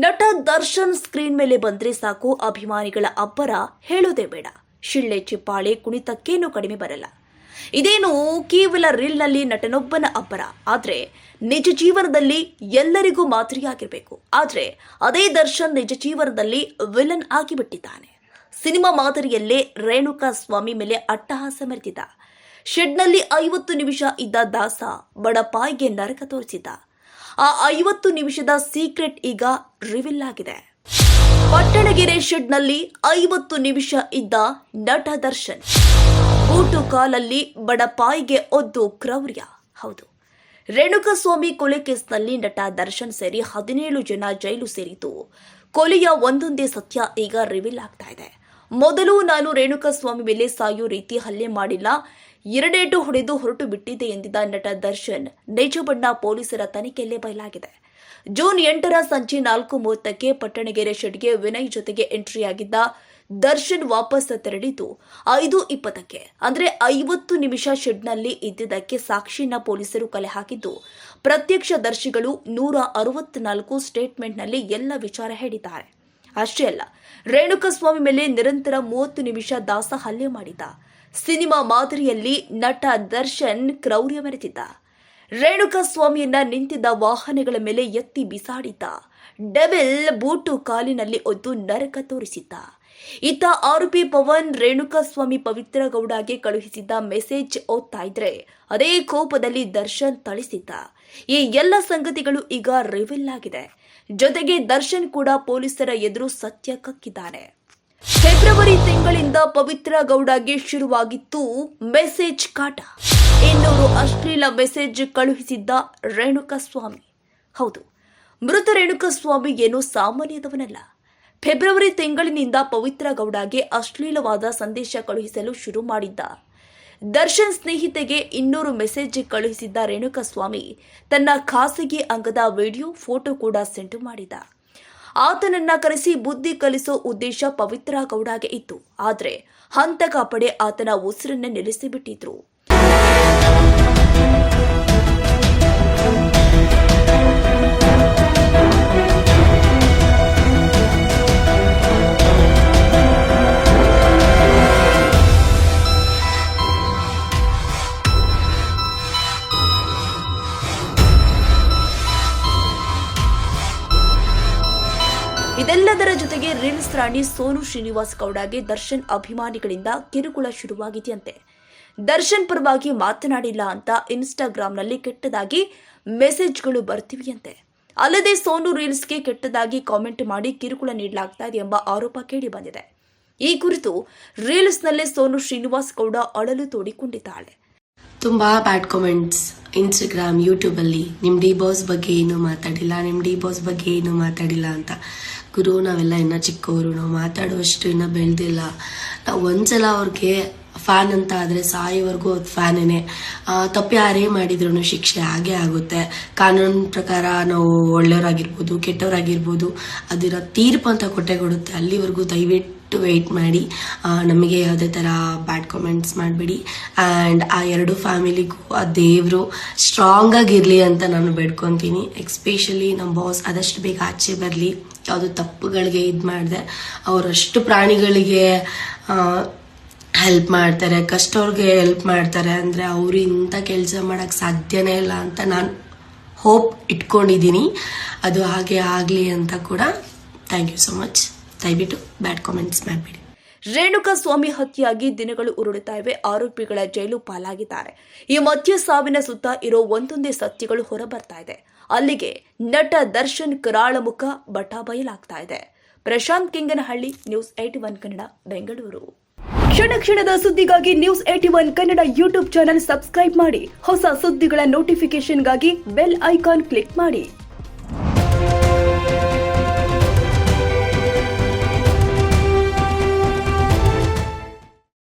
ನಟ ದರ್ಶನ್ ಸ್ಕ್ರೀನ್ ಮೇಲೆ ಬಂದ್ರೆ ಸಾಕು ಅಭಿಮಾನಿಗಳ ಅಬ್ಬರ ಹೇಳೋದೇ ಬೇಡ. ಶಿಳ್ಳೆ ಚಿಪ್ಪಾಳೆ ಕುಣಿತಕ್ಕೇನು ಕಡಿಮೆ ಬರಲ್ಲ. ಇದೇನು ಕೇವಲ ರೀಲ್ನಲ್ಲಿ ನಟನೊಬ್ಬನ ಅಬ್ಬರ. ಆದ್ರೆ ನಿಜ ಜೀವನದಲ್ಲಿ ಎಲ್ಲರಿಗೂ ಮಾದರಿಯಾಗಿರಬೇಕು. ಆದ್ರೆ ಅದೇ ದರ್ಶನ್ ನಿಜ ಜೀವನದಲ್ಲಿ ವಿಲನ್ ಆಗಿಬಿಟ್ಟಿದ್ದಾನೆ. ಸಿನಿಮಾ ಮಾದರಿಯಲ್ಲೇ ರೇಣುಕಾ ಸ್ವಾಮಿ ಮೇಲೆ ಅಟ್ಟಹಾಸ ಮೆರೆದಿದ್ದ. ಶೆಡ್ನಲ್ಲಿ 50 ನಿಮಿಷ ಇದ್ದ ದಾಸ ಬಡಪಾಯಿಗೆ ನರಕ ತೋರಿಸಿದ್ದ. ಆ 50 ನಿಮಿಷದ ಸೀಕ್ರೆಟ್ ಈಗ ರಿವೀಲ್ ಆಗಿದೆ. ಪಟ್ಟಣಗೆರೆ ಶೆಡ್ನಲ್ಲಿ 50 ನಿಮಿಷ ಇದ್ದ ನಟ ದರ್ಶನ್ ಬೂಟು ಕಾಲಲ್ಲಿ ಬಡಪಾಯಿಗೆ ಒದ್ದು ಕ್ರೌರ್ಯ. ಹೌದು, ರೇಣುಕಾಸ್ವಾಮಿ ಕೊಲೆ ಕೇಸ್ನಲ್ಲಿ ನಟ ದರ್ಶನ್ ಸೇರಿ 17 ಜನ ಜೈಲು ಸೇರಿತು. ಕೊಲೆಯ ಒಂದೊಂದೇ ಸತ್ಯ ಈಗ ರಿವೀಲ್ ಆಗ್ತಾ ಇದೆ. ಮೊದಲು ನಾನು ರೇಣುಕಾಸ್ವಾಮಿ ಮೇಲೆ ಸಾಯೋ ರೀತಿ ಹಲ್ಲೆ ಮಾಡಿಲ್ಲ, 2 ಏಟು ಹೊಡೆದು ಹೊರಟು ಬಿಟ್ಟಿದೆ ಎಂದಿದ್ದ ನಟ ದರ್ಶನ್ ನಿಜ ಬಣ್ಣ ಪೊಲೀಸರ ತನಿಖೆಯಲ್ಲೇ ಬಯಲಾಗಿದೆ. ಜೂನ್ 8ರ ಸಂಜೆ 4:30ಕ್ಕೆ ಪಟ್ಟಣಗೆರೆ ಶೆಡ್ಗೆ ವಿನಯ್ ಜೊತೆಗೆ ಎಂಟ್ರಿಯಾಗಿದ್ದ ದರ್ಶನ್ ವಾಪಸ್ ತೆರಳಿದ್ದು 5:20ಕ್ಕೆ. ಅಂದ್ರೆ 50 ನಿಮಿಷ ಶೆಡ್ನಲ್ಲಿ ಇದ್ದಿದ್ದಕ್ಕೆ ಸಾಕ್ಷಿಯನ್ನ ಪೊಲೀಸರು ಕಲೆ ಹಾಕಿದ್ದು. ಪ್ರತ್ಯಕ್ಷದರ್ಶಿಗಳು 164 ಸ್ಟೇಟ್ಮೆಂಟ್ನಲ್ಲಿ ಎಲ್ಲ ವಿಚಾರ ಹೇಳಿದ್ದಾರೆ. ಅಷ್ಟೇ ಅಲ್ಲ, ರೇಣುಕಾಸ್ವಾಮಿ ಮೇಲೆ ನಿರಂತರ 30 ನಿಮಿಷ ದಾಸ ಹಲ್ಲೆ ಮಾಡಿದ್ದ. ಸಿನಿಮಾ ಮಾದರಿಯಲ್ಲಿ ನಟ ದರ್ಶನ್ ಕ್ರೌರ್ಯ ಮೆರೆದಿದ್ದ. ರೇಣುಕಾಸ್ವಾಮಿಯನ್ನ ನಿಂತಿದ್ದ ವಾಹನಗಳ ಮೇಲೆ ಎತ್ತಿ ಬಿಸಾಡಿದ್ದ. ಡೆವಿಲ್ ಬೂಟು ಕಾಲಿನಲ್ಲಿ ಒದ್ದು ನರಕ ತೋರಿಸಿದ್ದ. ಇತ್ತ ಆರೋಪಿ ಪವನ್ ರೇಣುಕಾಸ್ವಾಮಿ ಪವಿತ್ರ ಗೌಡಗೆ ಕಳುಹಿಸಿದ್ದ ಮೆಸೇಜ್ ಓದ್ತಾ ಇದ್ರೆ ಅದೇ ಕೋಪದಲ್ಲಿ ದರ್ಶನ್ ಥಳಿಸಿದ್ದ. ಈ ಎಲ್ಲ ಸಂಗತಿಗಳು ಈಗ ರಿವೀಲ್ ಆಗಿದೆ. ಜೊತೆಗೆ ದರ್ಶನ್ ಕೂಡ ಪೊಲೀಸರ ಎದುರು ಸತ್ಯ ಕಕ್ಕಿದ್ದಾನೆ. ಫೆಬ್ರವರಿ ತಿಂಗಳಿಂದ ಪವಿತ್ರ ಗೌಡಗೆ ಶುರುವಾಗಿತ್ತು ಮೆಸೇಜ್ ಕಾಟ. 200 ಅಶ್ಲೀಲ ಮೆಸೇಜ್ ಕಳುಹಿಸಿದ್ದ ರೇಣುಕಾಸ್ವಾಮಿ. ಹೌದು, ಮೃತ ರೇಣುಕಾಸ್ವಾಮಿ ಏನೋ ಸಾಮಾನ್ಯದವನಲ್ಲ. ಫೆಬ್ರವರಿ ತಿಂಗಳಿನಿಂದ ಪವಿತ್ರ ಗೌಡಗೆ ಅಶ್ಲೀಲವಾದ ಸಂದೇಶ ಕಳುಹಿಸಲು ಶುರು ಮಾಡಿದ್ದ. ದರ್ಶನ್ ಸ್ನೇಹಿತೆಗೆ 200 ಮೆಸೇಜ್ ಕಳುಹಿಸಿದ್ದ ರೇಣುಕಾಸ್ವಾಮಿ ತನ್ನ ಖಾಸಗಿ ಅಂಗದ ವಿಡಿಯೋ ಫೋಟೋ ಕೂಡ ಸೆಂಡ್ ಮಾಡಿದ್ದ. ಆತನನ್ನ ಕರೆಸಿ ಬುದ್ಧಿ ಕಲಿಸೋ ಉದ್ದೇಶ ಪವಿತ್ರ ಗೌಡಗೆ ಇತ್ತು. ಆದ್ರೆ ಹಂತಕಾಪಡೆ ಆತನ ಉಸಿರನ್ನೇ ನಿಲ್ಲಿಸಿಬಿಟ್ಟಿದ್ರು. ಇದೆಲ್ಲದರ ಜೊತೆಗೆ ರೀಲ್ಸ್ ರಾಣಿ ಸೋನು ಶ್ರೀನಿವಾಸ್ ಗೌಡಗೆ ದರ್ಶನ್ ಅಭಿಮಾನಿಗಳಿಂದ ಕಿರುಕುಳ ಶುರುವಾಗಿದೆಯಂತೆ. ದರ್ಶನ್ ಪರವಾಗಿ ಮಾತನಾಡಿಲ್ಲ ಅಂತ ಇನ್ಸ್ಟಾಗ್ರಾಂನಲ್ಲಿ ಕೆಟ್ಟದಾಗಿ ಮೆಸೇಜ್ಗಳು ಬರ್ತಿವೆಯಂತೆ. ಅಲ್ಲದೆ ಸೋನು ರೀಲ್ಸ್ಗೆ ಕೆಟ್ಟದಾಗಿ ಕಾಮೆಂಟ್ ಮಾಡಿ ಕಿರುಕುಳ ನೀಡಲಾಗ್ತಾ ಇದೆ ಎಂಬ ಆರೋಪ ಕೇಳಿ ಬಂದಿದೆ. ಈ ಕುರಿತು ರೀಲ್ಸ್ನಲ್ಲೇ ಸೋನು ಶ್ರೀನಿವಾಸ್ ಗೌಡ ಅಳಲು ತೋಡಿಕೊಂಡಿದ್ದಾಳೆ. ತುಂಬಾ ಬ್ಯಾಡ್ ಕಾಮೆಂಟ್ಸ್ ಇನ್ಸ್ಟಾಗ್ರಾಮ್, ಯೂಟ್ಯೂಬ್ ಅಲ್ಲಿ ನಿಮ್ ಡಿ ಬಾಸ್ ಬಗ್ಗೆ ಏನು ಮಾತಾಡಿಲ್ಲ, ನಿಮ್ ಡಿ ಬಾಸ್ ಬಗ್ಗೆ ಏನು ಮಾತಾಡಿಲ್ಲ ಅಂತ. ಗುರು, ನಾವೆಲ್ಲ ಇನ್ನ ಚಿಕ್ಕವರು, ನಾವು ಮಾತಾಡುವಷ್ಟು ಇನ್ನ ಬೆಳೆದಿಲ್ಲ. ನಾವು ಒಂದ್ಸಲ ಅವ್ರಿಗೆ ಫ್ಯಾನ್ ಅಂತ ಆದ್ರೆ ಸಾಯೋವರೆಗೂ ಅದು ಫ್ಯಾನೇನೆ. ತಪ್ಪು ಯಾರೇ ಮಾಡಿದ್ರು ಶಿಕ್ಷೆ ಆಗೇ ಆಗುತ್ತೆ. ಕಾನೂನು ಪ್ರಕಾರ ನಾವು ಒಳ್ಳೆಯವರಾಗಿರ್ಬೋದು ಕೆಟ್ಟವರಾಗಿರ್ಬೋದು ಅದಿರೋ ತೀರ್ಪು ಅಂತ ಕೊಡುತ್ತೆ. ಅಲ್ಲಿವರೆಗೂ ದಯವಿಟ್ಟು ವೆಯ್ಟ್ ಮಾಡಿ. ನಮಗೆ ಯಾವುದೇ ಥರ ಬ್ಯಾಡ್ ಕಾಮೆಂಟ್ಸ್ ಮಾಡಬೇಡಿ. ಆ್ಯಂಡ್ ಆ 2 ಫ್ಯಾಮಿಲಿಗೂ ಆ ದೇವರು ಸ್ಟ್ರಾಂಗ್ ಆಗಿರಲಿ ಅಂತ ನಾನು ಬೇಡ್ಕೊತೀನಿ. ಎಕ್ಸ್ಪೆಷಲಿ ನಮ್ಮ ಬಾಸ್ ಆದಷ್ಟು ಬೇಗ ಆಚೆ ಬರಲಿ. ಯಾವುದು ತಪ್ಪುಗಳಿಗೆ ಮಾಡದೆ ಅವರಷ್ಟು ಪ್ರಾಣಿಗಳಿಗೆ ಹೆಲ್ಪ್ ಮಾಡ್ತಾರೆ, ಕಷ್ಟವ್ರಿಗೆ ಹೆಲ್ಪ್ ಮಾಡ್ತಾರೆ ಅಂದರೆ ಅವರು ಇಂಥ ಕೆಲಸ ಮಾಡೋಕ್ಕೆ ಸಾಧ್ಯನೇ ಇಲ್ಲ ಅಂತ ನಾನು ಹೋಪ್ ಇಟ್ಕೊಂಡಿದ್ದೀನಿ. ಅದು ಹಾಗೆ ಆಗಲಿ ಅಂತ ಕೂಡ. Thank you so much. ದಯವಿಟ್ಟು ಬ್ಯಾಡ್ ಕಾಮೆಂಟ್ಸ್ ಮಾಡಬೇಡಿ. ರೇಣುಕಾಸ್ವಾಮಿ ಹತ್ಯೆಯಾಗಿ ದಿನಗಳು ಉರುಳುತ್ತಾ ಇವೆ. ಆರೋಪಿಗಳ ಜೈಲು ಪಾಲಾಗಿದ್ದಾರೆ. ಈ ಮಧ್ಯ ಸಾವಿನ ಸುತ್ತ ಇರೋ ಒಂದೊಂದೇ ಸತ್ಯಗಳು ಹೊರಬರ್ತಾ ಇದೆ. ಅಲ್ಲಿಗೆ ನಟ ದರ್ಶನ್ ಕರಾಳ ಮುಖ ಬಯಲಾಗ್ತಾ ಇದೆ. ಪ್ರಶಾಂತ್ ಕಿಂಗನಹಳ್ಳಿ, ನ್ಯೂಸ್ 81 ಕನ್ನಡ, ಬೆಂಗಳೂರು. ಕ್ಷಣ ಕ್ಷಣದ ಸುದ್ದಿಗಾಗಿ news 81 Kannada YouTube channel subscribe ಮಾಡಿ. ಹೊಸ ಸುದ್ದಿಗಳ ನೋಟಿಫಿಕೇಶನ್ಗಾಗಿ ಬೆಲ್ ಐಕಾನ್ ಕ್ಲಿಕ್ ಮಾಡಿ.